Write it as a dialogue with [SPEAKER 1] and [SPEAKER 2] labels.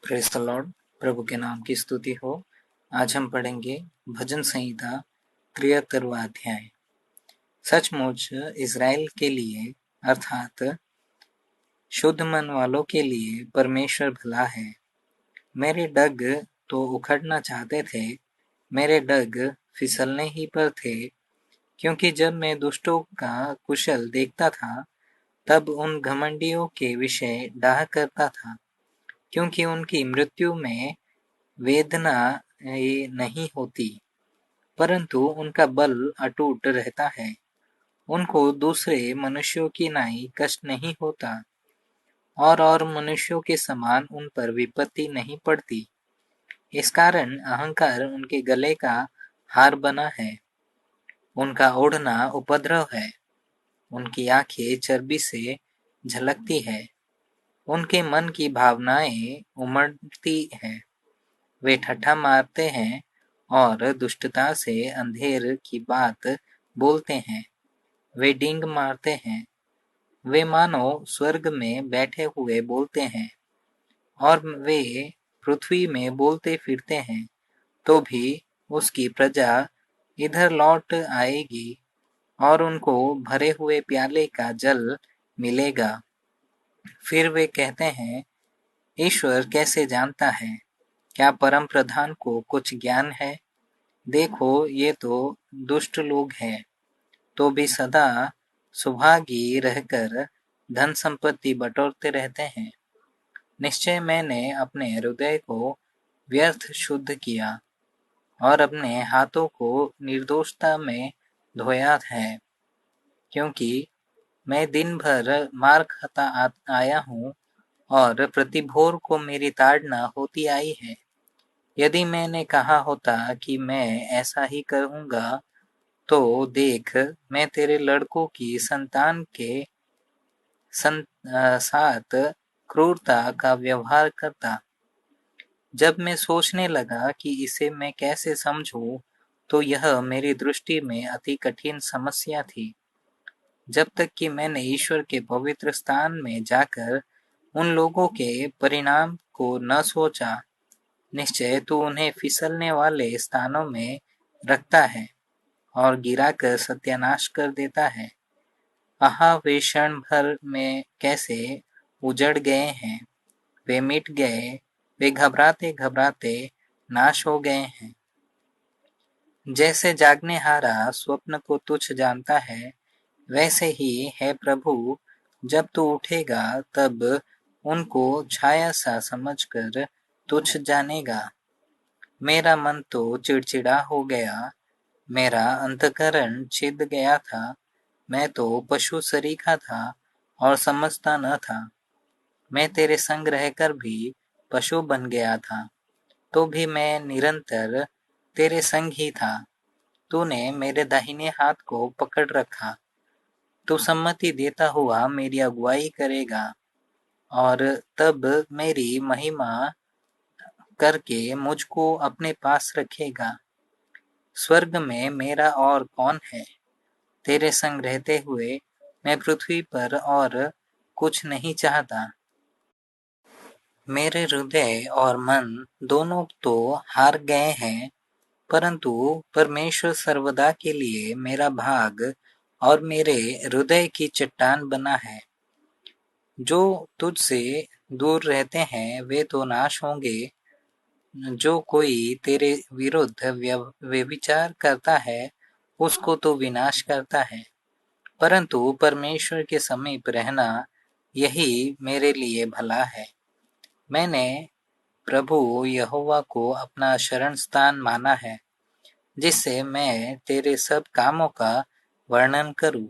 [SPEAKER 1] Praise the Lord. प्रभु के नाम की स्तुति हो। आज हम पढ़ेंगे भजन संहिता 73वां अध्याय। सचमुच इज़राइल के लिए अर्थात शुद्ध मन वालों के लिए परमेश्वर भला है। मेरे डग तो उखड़ना चाहते थे, मेरे डग फिसलने ही पर थे, क्योंकि जब मैं दुष्टों का कुशल देखता था तब उन घमंडियों के विषय डाह करता था, क्योंकि उनकी मृत्यु में वेदना नहीं होती, परंतु उनका बल अटूट रहता है। उनको दूसरे मनुष्यों की नाई कष्ट नहीं होता और मनुष्यों के समान उन पर विपत्ति नहीं पड़ती। इस कारण अहंकार उनके गले का हार बना है, उनका ओढ़ना उपद्रव है, उनकी आंखें चर्बी से झलकती है, उनके मन की भावनाएं उमड़ती हैं। वे ठट्ठा मारते हैं और दुष्टता से अंधेर की बात बोलते हैं। वे डींग मारते हैं, वे मानो स्वर्ग में बैठे हुए बोलते हैं और वे पृथ्वी में बोलते फिरते हैं, तो भी उसकी प्रजा इधर लौट आएगी और उनको भरे हुए प्याले का जल मिलेगा। फिर वे कहते हैं, ईश्वर कैसे जानता है? क्या परम प्रधान को कुछ ज्ञान है? देखो, ये तो दुष्ट लोग हैं, तो भी सदा सुभागी रहकर धन संपत्ति बटोरते रहते हैं। निश्चय मैंने अपने हृदय को व्यर्थ शुद्ध किया और अपने हाथों को निर्दोषता में धोया है, क्योंकि मैं दिन भर मार खाता आया हूँ और प्रतिभोर को मेरी ताड़ना होती आई है। यदि मैंने कहा होता कि मैं ऐसा ही करूँगा, तो देख, मैं तेरे लड़कों की संतान के साथ क्रूरता का व्यवहार करता। जब मैं सोचने लगा कि इसे मैं कैसे समझूं, तो यह मेरी दृष्टि में अति कठिन समस्या थी। जब तक कि मैंने ईश्वर के पवित्र स्थान में जाकर उन लोगों के परिणाम को न सोचा। निश्चय तू उन्हें फिसलने वाले स्थानों में रखता है और गिराकर सत्यानाश कर देता है। आहा, वे क्षण भर में कैसे उजड़ गए हैं, वे मिट गए, वे घबराते घबराते नाश हो गए हैं। जैसे जागनेहारा स्वप्न को तुच्छ जानता है, वैसे ही है प्रभु, जब तू उठेगा तब उनको छाया सा समझकर तुच्छ जानेगा। मेरा मन तो चिड़चिड़ा हो गया, मेरा अंतःकरण छिद गया था। मैं तो पशु सरीखा था और समझता न था। मैं तेरे संग रहकर भी पशु बन गया था, तो भी मैं निरंतर तेरे संग ही था। तूने मेरे दाहिने हाथ को पकड़ रखा। तू सम्मति देता हुआ मेरी अगुवाई करेगा और तब मेरी महिमा करके मुझको अपने पास रखेगा। स्वर्ग में मेरा और कौन है? तेरे संग रहते हुए मैं पृथ्वी पर और कुछ नहीं चाहता। मेरे हृदय और मन दोनों तो हार गए हैं, परंतु परमेश्वर सर्वदा के लिए मेरा भाग और मेरे हृदय की चट्टान बना है। जो तुझसे दूर रहते हैं वे तो नाश होंगे। जो कोई तेरे विरुद्ध व्यभिचार करता है, उसको तो विनाश करता है, परंतु परमेश्वर के समीप रहना यही मेरे लिए भला है। मैंने प्रभु यहोवा को अपना शरण स्थान माना है, जिससे मैं तेरे सब कामों का वर्णन करूं।